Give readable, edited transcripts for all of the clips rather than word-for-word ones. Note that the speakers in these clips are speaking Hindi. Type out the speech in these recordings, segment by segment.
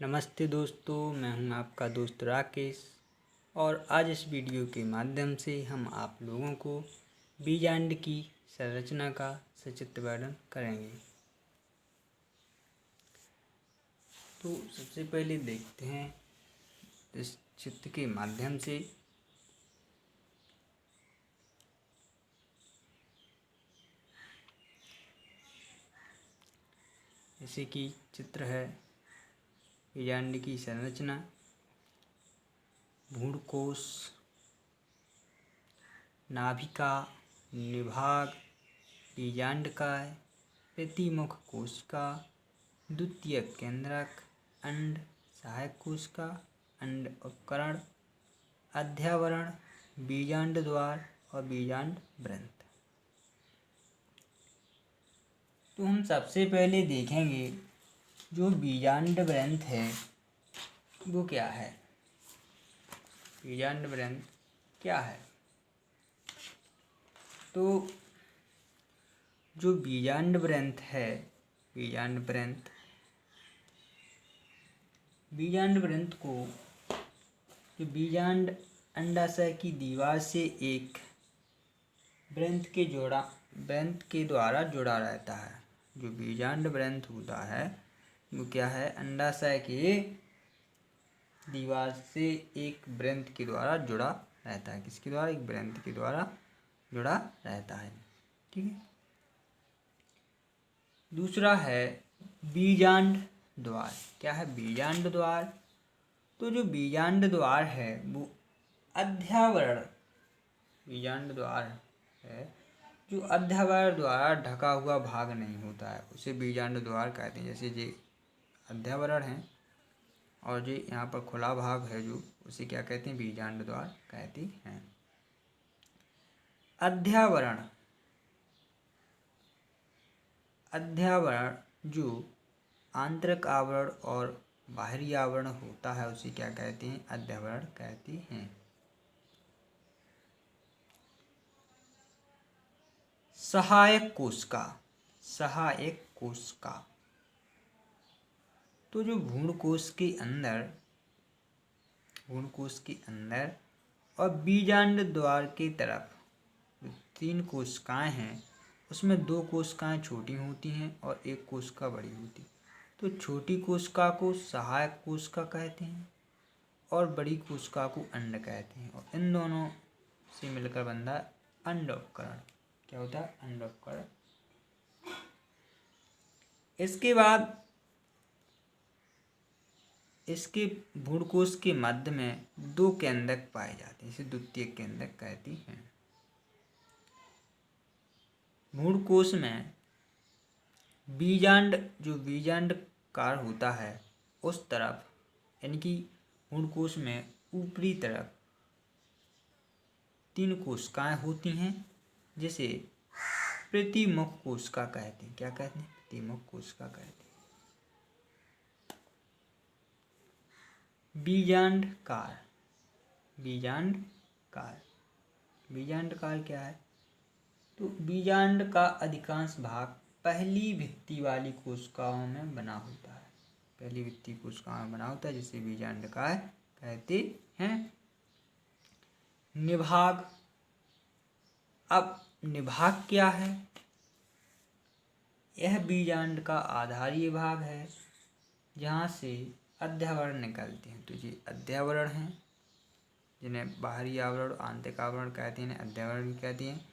नमस्ते दोस्तों, मैं हूं आपका दोस्त राकेश और आज इस वीडियो के माध्यम से हम आप लोगों को बीजांड की संरचना का सचित्र वर्णन करेंगे। तो सबसे पहले देखते हैं इस चित्र के माध्यम से जैसे कि चित्र है बीजांड की संरचना। भ्रूणकोश, नाभिका, निभाग, बीजांडकाय, प्रतिमुख कोशिका, द्वितीयक केंद्रक, अंड, सहायक कोशिका, अंड उपकरण, अध्यावरण, बीजांड द्वार और बीजांड वृंत। तो हम सबसे पहले देखेंगे जो बीजांड वृंत है वो क्या है। बीजांड वृंत क्या है? तो जो बीजांड वृंत है, बीजांड वृंत को जो बीजांड अंडाशय की दीवार से एक वृंत के द्वारा जुड़ा रहता है। जो बीजांड वृंत होता है वो क्या है? अंडाशय के दीवार से एक वृंत के द्वारा जुड़ा रहता है। किसके द्वारा? एक वृंत के द्वारा जुड़ा रहता है। ठीक है। दूसरा है बीजांड द्वार। क्या है बीजांड द्वार? तो जो बीजांड द्वार है वो अध्यावरण बीजांड द्वार है जो अध्यावरण द्वारा ढका हुआ भाग नहीं होता है, उसे बीजांड द्वार कहते हैं। जैसे ये अध्यावरण है और जो यहाँ पर खुला भाग है जो उसे क्या कहते हैं? बीजांड द्वार कहते हैं। अध्यावरण जो आंतरिक आवरण और बाहरी आवरण होता है उसे क्या कहते हैं? अध्यावरण कहते हैं। सहायक कोशिका तो जो भ्रूणकोश के अंदर और बीजांड द्वार की तरफ 3 कोशिकाएं हैं, उसमें 2 कोशिकाएं छोटी होती हैं और 1 कोशिका बड़ी होती है। तो छोटी कोशिका को सहायक कोशिका कहते हैं और बड़ी कोशिका को अंड कहते हैं, और इन दोनों से मिलकर बनता है अंड उपकरण। क्या होता है? अंड उपकरण। इसके बाद इसके भ्रूणकोश के मध्य में 2 केंद्रक पाए जाते हैं, इसे द्वितीयक केंद्रक कहती हैं। भ्रूणकोश में बीजांड कार होता है उस तरफ, यानी कि भ्रूणकोश में ऊपरी तरफ 3 कोशिकाएं होती हैं जिसे प्रतिमुख कोशिका कहते हैं। क्या कहते हैं? प्रतिमुख कोशिका कहते हैं। बीजांड कार क्या है? तो बीजांड का अधिकांश भाग पहली भित्ति वाली कोशिकाओं में बना होता है। जिसे बीजांड कार कहते हैं। निभाग। अब निभाग क्या है? यह बीजांड का आधारीय भाग है जहाँ से अध्यावरण निकलते हैं। तो ये अध्यावरण हैं जिन्हें बाहरी आवरण आंतरिक आवरण कहते हैं, अध्यावरण कहते हैं।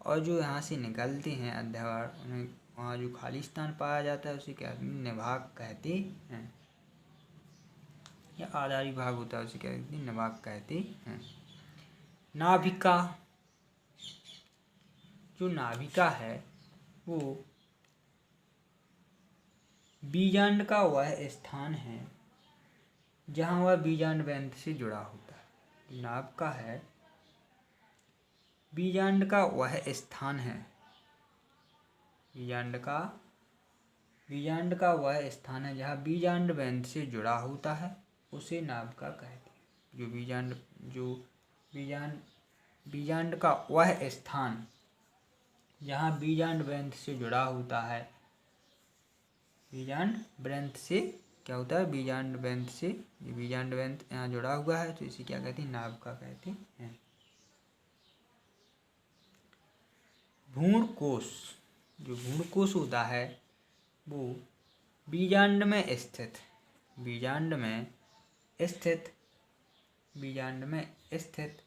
और जो यहाँ से निकलते हैं अध्यावरण, उन्हें वहाँ जो खाली स्थान पाया जाता है उसे क्या कहते हैं? निभाग कहते हैं। या आधारी भाग होता है उसे क्या कहते हैं? निभाग कहते हैं। नाभिका। जो नाभिका है वो बीजांड का वह स्थान है जहाँ वह बीजांड वृंत से जुड़ा होता है। नाभिका है बीजांड का वह स्थान है जहाँ बीजांड वृंत से जुड़ा होता है, उसे नाभिका कहते हैं। बीजांड का वह स्थान जहाँ बीजांड वृंत से जुड़ा होता है, बीजांड वृंत से क्या होता है, बीजांड ग्रंथ से, ये बीजांड ग्रंथ यहाँ जुड़ा हुआ है तो इसे क्या कहते हैं, नाभिका कहते हैं। भ्रूणकोश, जो भ्रूणकोश होता है वो बीजांड में स्थित, बीजांड में स्थित, बीजांड में स्थित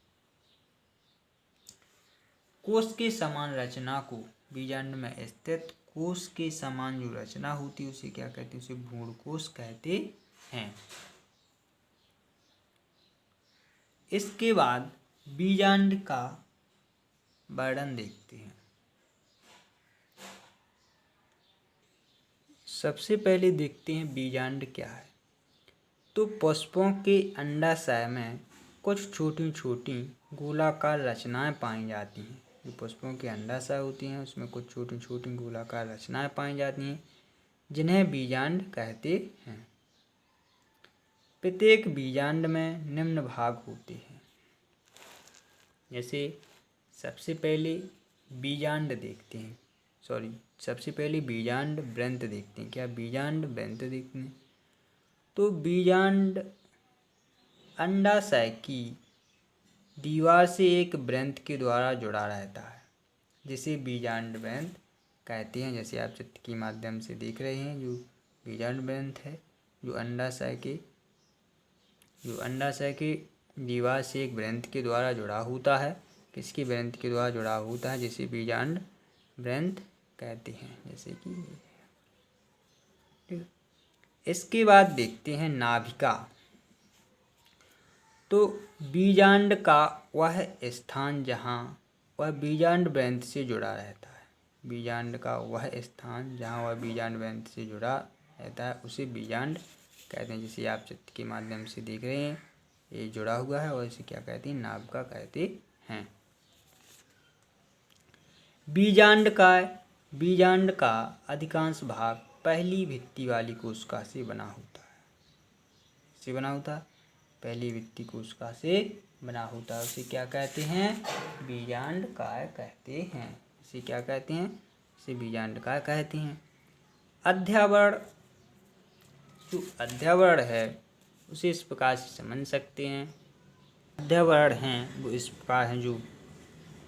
कोश के समान रचना को, बीजांड में स्थित कोश के समान जो रचना होती है उसे क्या कहते हैं, उसे भ्रूणकोश कहते हैं। इसके बाद बीजांड का वर्णन देखते हैं। सबसे पहले देखते हैं बीजांड क्या है। तो पुष्पों के अंडाशय में कुछ छोटी छोटी गोलाकार रचनाएं पाई जाती हैं। जो पुष्पों के अंडाशय होती हैं उसमें कुछ छोटी छोटी गोलाकार रचनाएं पाई जाती हैं जिन्हें बीजांड कहते हैं। प्रत्येक बीजांड में निम्न भाग होते हैं। जैसे सबसे पहले बीजांड देखते हैं, सबसे पहले बीजांड ग्रंथ देखते हैं। क्या बीजांड ग्रंथ देखते हैं? तो बीजांड अंडाशय की दीवार से एक ग्रंथ के द्वारा जुड़ा रहता है जिसे बीजांड ग्रंथ कहते हैं। जैसे आप चित्र के माध्यम से देख रहे हैं, जो बीजांड ग्रंथ है जो अंडाशय के दीवार से एक ग्रंथ के द्वारा जुड़ा होता है। किसके ग्रंथ के द्वारा जुड़ा होता है? जिसे बीजांड ग्रंथ कहते हैं। जैसे कि इसके बाद देखते हैं नाभिका। तो बीजांड का वह स्थान जहाँ वह बीजांड ग्रंथ से जुड़ा रहता है, बीजांड का वह स्थान जहाँ वह बीजांड ग्रंथ से जुड़ा रहता है उसे बीजांड कहते हैं। जिसे आप चित्र के माध्यम से देख रहे हैं, ये जुड़ा हुआ है और इसे क्या कहते हैं? नाभिका कहते हैं। बीजांड का अधिकांश भाग पहली भित्ति वाली कोशिका से बना होता है। इससे बना होता है, पहली भित्ति कोशिका से बना होता है। उसे क्या कहते हैं? बीजांड काय कहते हैं। इसे क्या कहते हैं? इसे बीजांड काय कहते हैं। अध्यावरण, जो अध्यावरण है उसे इस प्रकार से समझ सकते हैं। अध्यावरण हैं वो इस प्रकार हैं, जो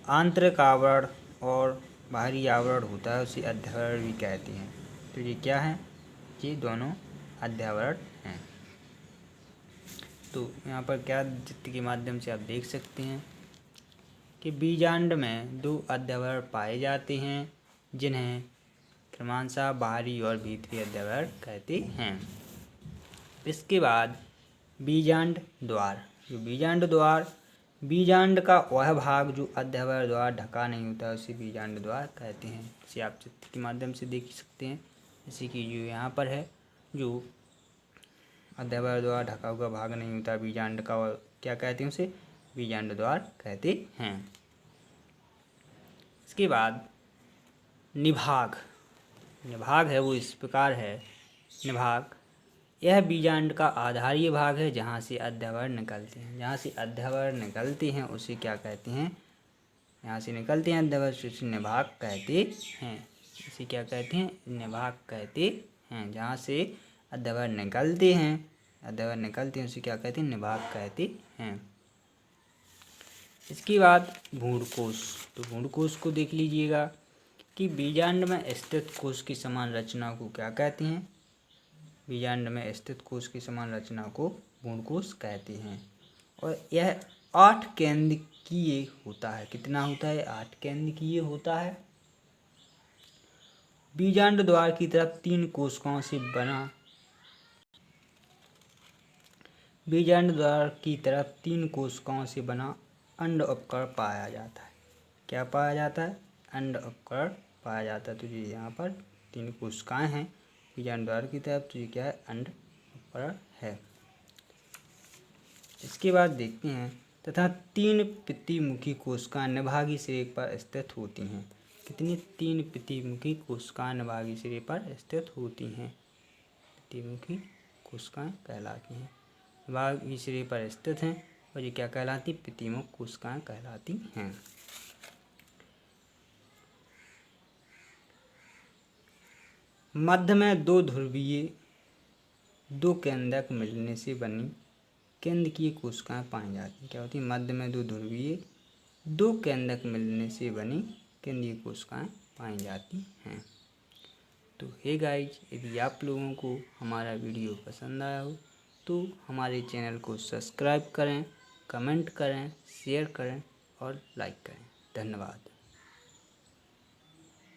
आंतरिक आवरण और बाहरी आवरण होता है उसे अध्यावरण भी कहते हैं। तो ये क्या है? ये दोनों अध्यावरण हैं। तो यहाँ पर क्या चित्र के माध्यम से आप देख सकते हैं कि बीजांड में दो अध्यावरण पाए जाते हैं जिन्हें क्रमशः बाहरी और भीतरी अध्यावरण कहते हैं। इसके बाद बीजांड द्वार, जो बीजांड द्वार, बीजांड का वह भाग जो अध्यावरण द्वारा ढका नहीं होता उसे बीजांड द्वार कहते हैं। इसे आप चित्र के माध्यम से देख सकते हैं। जैसे कि जो यहाँ पर है, जो अध्यावरण द्वारा ढका हुआ भाग नहीं होता बीजांड का, और क्या कहते हैं उसे? बीजांड द्वार कहते हैं। इसके बाद निभाग, निभाग है वो इस प्रकार है। निभाग यह बीजांड का आधारीय भाग है जहाँ से अध्यावरण निकलते हैं। जहाँ से अध्यावरण निकलते हैं उसे क्या कहते हैं? यहाँ से निकलते हैं अध्यावरण, उसे निभाग कहते हैं। इसे क्या कहते हैं? निभाग कहते हैं। जहाँ से अध्यावरण निकलते हैं, अध्यावरण निकलते हैं उसे क्या कहते हैं? निभाग कहते हैं। इसके बाद भ्रूणकोश। तो भ्रूणकोश को देख लीजिएगा कि बीजांड में स्थित कोश की समान रचना को क्या कहते हैं? बीजांड में स्थित कोश की समान रचना को भ्रूणकोश कहते हैं। और यह 8 केंद्रीय होता है। कितना होता है? 8 केंद्रीय होता है। बीजांड द्वार की तरफ 3 कोशिकाओं से बना, बीजांड द्वार की तरफ 3 कोशिकाओं से बना अंड उपकरण पाया जाता है। क्या पाया जाता है? अंड उपकरण पाया जाता है। तो ये यहाँ पर 3 कोशिकाएं हैं बीजांड द्वार की तरफ, तो ये क्या है? अंड उपकरण है। इसके बाद देखते हैं तथा 3 प्रतिमुखी कोशिकाएं निभागी सिरे पर स्थित होती हैं। कितनी? 3 प्रतिमुखी कोशिकाएं निभागी सिरे पर स्थित होती हैं। प्रतिमुखी कोशिकाएं कहलाती हैं, निभागी सिरे पर स्थित हैं और ये क्या कहलाती? प्रतिमुख कोशिकाएं कहलाती हैं। मध्य में 2 ध्रुवीय दो केंद्रक मिलने से बनी केंद्रकीय कोशिकाएं पाई जाती हैं। क्या होती है? मध्य में दो ध्रुवीय दो केंद्रक मिलने से बनी केंद्रीय कोशिकाएं पाई जाती हैं। तो हे गाइज, यदि आप लोगों को हमारा वीडियो पसंद आया हो तो हमारे चैनल को सब्सक्राइब करें, कमेंट करें, शेयर करें और लाइक करें। धन्यवाद।